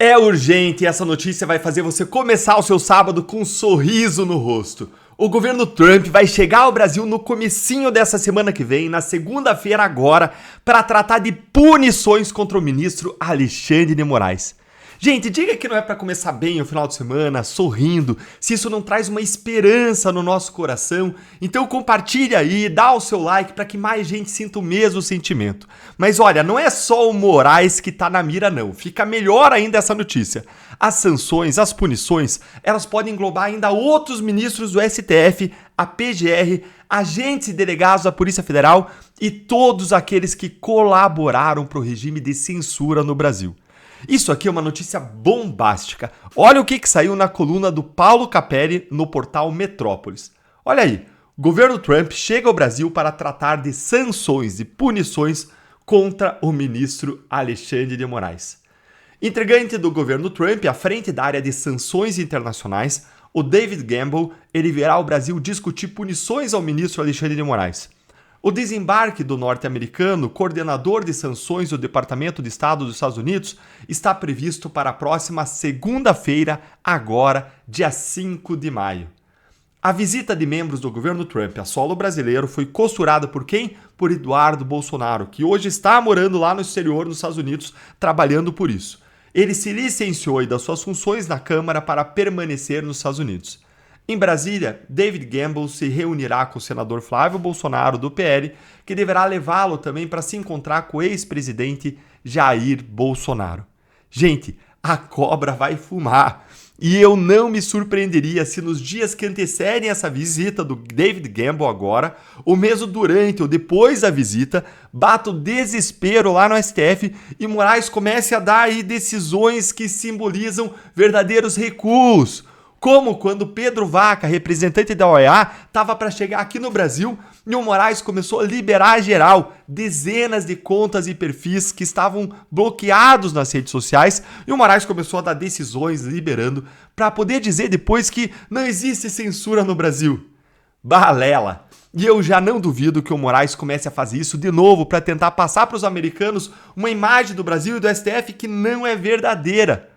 É urgente e essa notícia vai fazer você começar o seu sábado com um sorriso no rosto. O governo Trump vai chegar ao Brasil no comecinho dessa semana que vem, na segunda-feira agora, para tratar de punições contra o ministro Alexandre de Moraes. Gente, diga que não é para começar bem o final de semana, sorrindo, se isso não traz uma esperança no nosso coração, então compartilha aí, dá o seu like para que mais gente sinta o mesmo sentimento. Mas olha, não é só o Moraes que tá na mira não, fica melhor ainda essa notícia. As sanções, as punições, elas podem englobar ainda outros ministros do STF, a PGR, agentes e delegados da Polícia Federal e todos aqueles que colaboraram para o regime de censura no Brasil. Isso aqui é uma notícia bombástica. Olha o que saiu na coluna do Paulo Capelli no portal Metrópolis. Olha aí, o governo Trump chega ao Brasil para tratar de sanções e punições contra o ministro Alexandre de Moraes. Integrante do governo Trump à frente da área de sanções internacionais, o David Gamble, ele virá ao Brasil discutir punições ao ministro Alexandre de Moraes. O desembarque do norte-americano, coordenador de sanções do Departamento de Estado dos Estados Unidos, está previsto para a próxima segunda-feira, agora, dia 5 de maio. A visita de membros do governo Trump a solo brasileiro foi costurada por quem? Por Eduardo Bolsonaro, que hoje está morando lá no exterior, nos Estados Unidos, trabalhando por isso. Ele se licenciou das suas funções na Câmara para permanecer nos Estados Unidos. Em Brasília, David Gamble se reunirá com o senador Flávio Bolsonaro, do PL, que deverá levá-lo também para se encontrar com o ex-presidente Jair Bolsonaro. Gente, a cobra vai fumar. E eu não me surpreenderia se nos dias que antecedem essa visita do David Gamble agora, ou mesmo durante ou depois da visita, bata o desespero lá no STF e Moraes comece a dar aí decisões que simbolizam verdadeiros recuos. Como quando Pedro Vaca, representante da OEA, estava para chegar aqui no Brasil e o Moraes começou a liberar geral dezenas de contas e perfis que estavam bloqueados nas redes sociais e o Moraes começou a dar decisões liberando para poder dizer depois que não existe censura no Brasil. Balela! E eu já não duvido que o Moraes comece a fazer isso de novo para tentar passar para os americanos uma imagem do Brasil e do STF que não é verdadeira.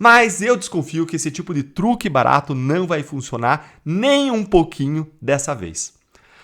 Mas eu desconfio que esse tipo de truque barato não vai funcionar nem um pouquinho dessa vez.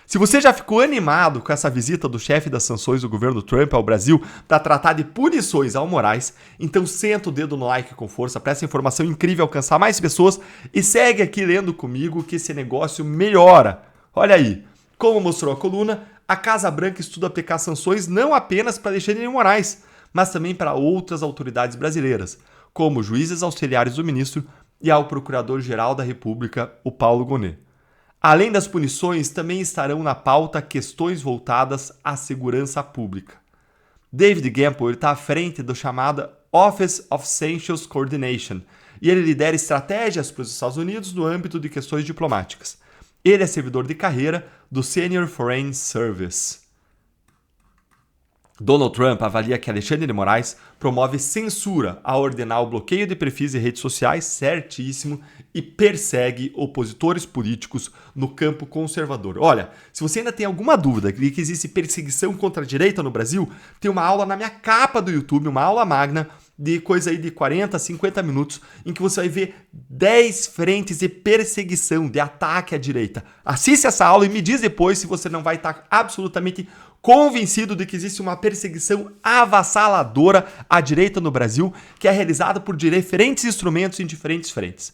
Se você já ficou animado com essa visita do chefe das sanções do governo Trump ao Brasil para tratar de punições ao Moraes, então senta o dedo no like com força para essa informação incrível alcançar mais pessoas e segue aqui lendo comigo que esse negócio melhora. Olha aí, como mostrou a coluna, a Casa Branca estuda aplicar sanções não apenas para Alexandre de Moraes, mas também para outras autoridades brasileiras, como juízes auxiliares do ministro e ao Procurador-Geral da República, o Paulo Gonet. Além das punições, também estarão na pauta questões voltadas à segurança pública. David Gamble está à frente do chamado Office of Sanctions Coordination e ele lidera estratégias para os Estados Unidos no âmbito de questões diplomáticas. Ele é servidor de carreira do Senior Foreign Service. Donald Trump avalia que Alexandre de Moraes promove censura ao ordenar o bloqueio de perfis e redes sociais, certíssimo, e persegue opositores políticos no campo conservador. Olha, se você ainda tem alguma dúvida de que existe perseguição contra a direita no Brasil, tem uma aula na minha capa do YouTube, uma aula magna, de coisa aí de 40, 50 minutos, em que você vai ver 10 frentes de perseguição, de ataque à direita. Assiste essa aula e me diz depois se você não vai estar absolutamente convencido de que existe uma perseguição avassaladora à direita no Brasil, que é realizada por diferentes instrumentos em diferentes frentes.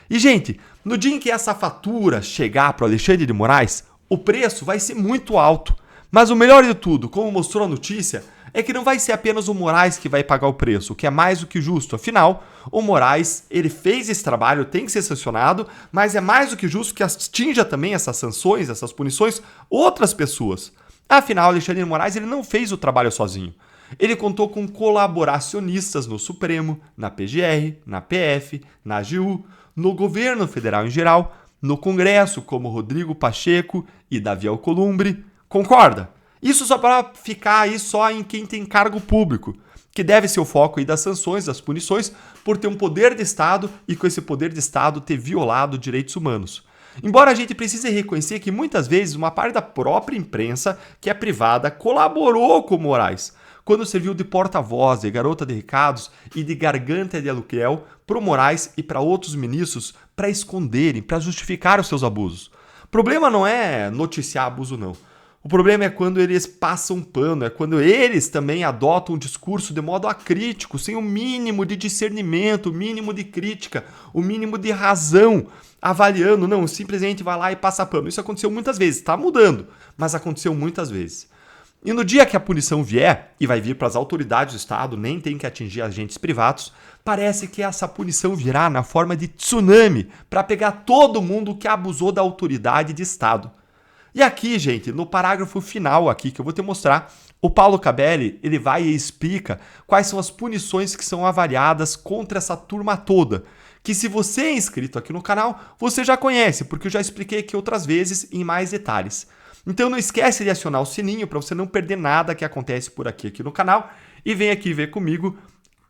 E, gente, no dia em que essa fatura chegar para o Alexandre de Moraes, o preço vai ser muito alto. Mas o melhor de tudo, como mostrou a notícia, é que não vai ser apenas o Moraes que vai pagar o preço, o que é mais do que justo. Afinal, o Moraes, ele fez esse trabalho, tem que ser sancionado, mas é mais do que justo que atinja também essas sanções, essas punições, outras pessoas. Afinal, Alexandre de Moraes ele não fez o trabalho sozinho. Ele contou com colaboracionistas no Supremo, na PGR, na PF, na AGU, no governo federal em geral, no Congresso, como Rodrigo Pacheco e Davi Alcolumbre. Concorda? Isso só para ficar aí só em quem tem cargo público, que deve ser o foco aí das sanções, das punições, por ter um poder de Estado e com esse poder de Estado ter violado direitos humanos. Embora a gente precise reconhecer que muitas vezes uma parte da própria imprensa, que é privada, colaborou com Moraes, quando serviu de porta-voz, de garota de recados e de garganta de aluguel para o Moraes e para outros ministros para esconderem, para justificar os seus abusos. O problema não é noticiar abuso, não. O problema é quando eles passam pano, é quando eles também adotam um discurso de modo acrítico, sem o mínimo de discernimento, o mínimo de crítica, o mínimo de razão, avaliando, não, simplesmente vai lá e passa pano. Isso aconteceu muitas vezes, está mudando, mas aconteceu muitas vezes. E no dia que a punição vier, e vai vir para as autoridades do Estado, nem tem que atingir agentes privados, parece que essa punição virá na forma de tsunami para pegar todo mundo que abusou da autoridade de Estado. E aqui, gente, no parágrafo final aqui que eu vou te mostrar, o Paulo Cabelli, ele vai e explica quais são as punições que são avaliadas contra essa turma toda, que se você é inscrito aqui no canal, você já conhece, porque eu já expliquei aqui outras vezes em mais detalhes. Então não esquece de acionar o sininho para você não perder nada que acontece por aqui no canal e vem aqui ver comigo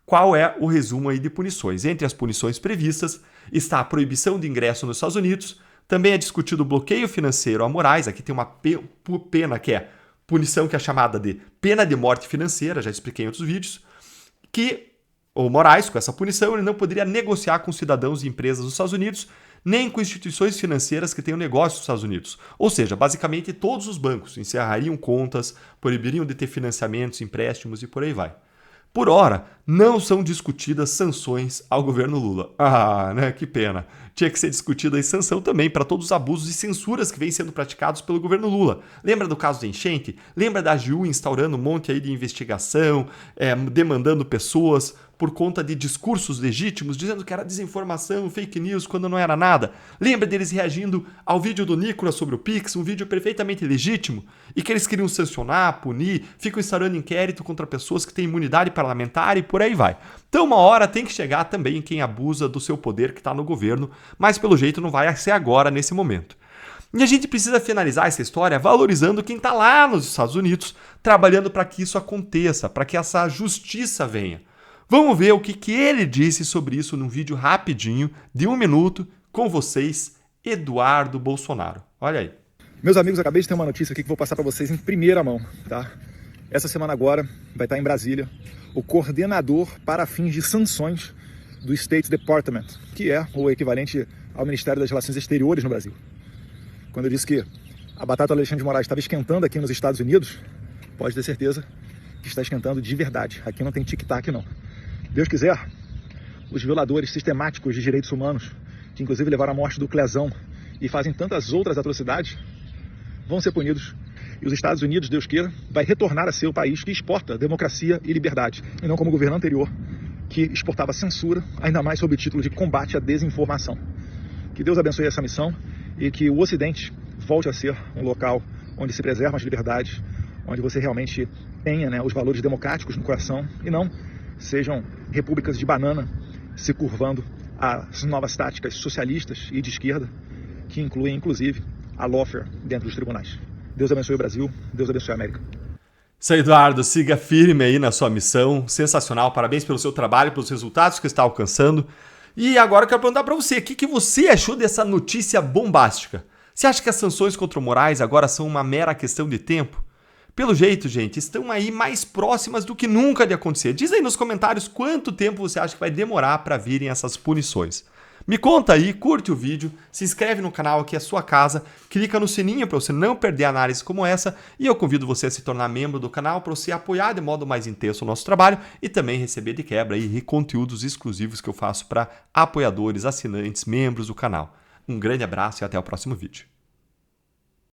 qual é o resumo aí de punições. Entre as punições previstas está a proibição de ingresso nos Estados Unidos, também é discutido o bloqueio financeiro a Moraes, aqui tem uma pena que é punição que é chamada de pena de morte financeira, já expliquei em outros vídeos, que o Moraes, com essa punição, ele não poderia negociar com cidadãos e empresas dos Estados Unidos, nem com instituições financeiras que tenham negócio nos Estados Unidos. Ou seja, basicamente todos os bancos encerrariam contas, proibiriam de ter financiamentos, empréstimos e por aí vai. Por hora, não são discutidas sanções ao governo Lula. Ah, né? Que pena. Tinha que ser discutida a sanção também para todos os abusos e censuras que vêm sendo praticados pelo governo Lula. Lembra do caso da enchente? Lembra da AGU instaurando um monte aí de investigação, demandando pessoas por conta de discursos legítimos, dizendo que era desinformação, fake news, quando não era nada? Lembra deles reagindo ao vídeo do Nicolas sobre o Pix, um vídeo perfeitamente legítimo, e que eles queriam sancionar, punir, ficam instaurando inquérito contra pessoas que têm imunidade parlamentar e por aí vai. Então uma hora tem que chegar também quem abusa do seu poder que está no governo, mas pelo jeito não vai ser agora, nesse momento. E a gente precisa finalizar essa história valorizando quem está lá nos Estados Unidos, trabalhando para que isso aconteça, para que essa justiça venha. Vamos ver o que ele disse sobre isso num vídeo rapidinho, de 1 minuto, com vocês, Eduardo Bolsonaro. Olha aí. Meus amigos, acabei de ter uma notícia aqui que vou passar para vocês em primeira mão, tá? Essa semana agora vai estar em Brasília o coordenador para fins de sanções do State Department, que é o equivalente ao Ministério das Relações Exteriores no Brasil. Quando eu disse que a batata do Alexandre de Moraes estava esquentando aqui nos Estados Unidos, pode ter certeza que está esquentando de verdade. Aqui não tem tic-tac, não. Deus quiser, os violadores sistemáticos de direitos humanos, que inclusive levaram à morte do Clezão e fazem tantas outras atrocidades, vão ser punidos. E os Estados Unidos, Deus queira, vai retornar a ser o país que exporta democracia e liberdade, e não como o governo anterior, que exportava censura, ainda mais sob o título de combate à desinformação. Que Deus abençoe essa missão e que o Ocidente volte a ser um local onde se preservam as liberdades, onde você realmente tenha, né, os valores democráticos no coração e não sejam repúblicas de banana se curvando às novas táticas socialistas e de esquerda, que incluem, inclusive, a lawfare dentro dos tribunais. Deus abençoe o Brasil, Deus abençoe a América. Isso aí, Eduardo, siga firme aí na sua missão, sensacional, parabéns pelo seu trabalho, pelos resultados que está alcançando. E agora eu quero perguntar para você, o que você achou dessa notícia bombástica? Você acha que as sanções contra o Moraes agora são uma mera questão de tempo? Pelo jeito, gente, estão aí mais próximas do que nunca de acontecer. Diz aí nos comentários quanto tempo você acha que vai demorar para virem essas punições. Me conta aí, curte o vídeo, se inscreve no canal, aqui é a sua casa, clica no sininho para você não perder análises como essa e eu convido você a se tornar membro do canal para você apoiar de modo mais intenso o nosso trabalho e também receber de quebra aí conteúdos exclusivos que eu faço para apoiadores, assinantes, membros do canal. Um grande abraço e até o próximo vídeo.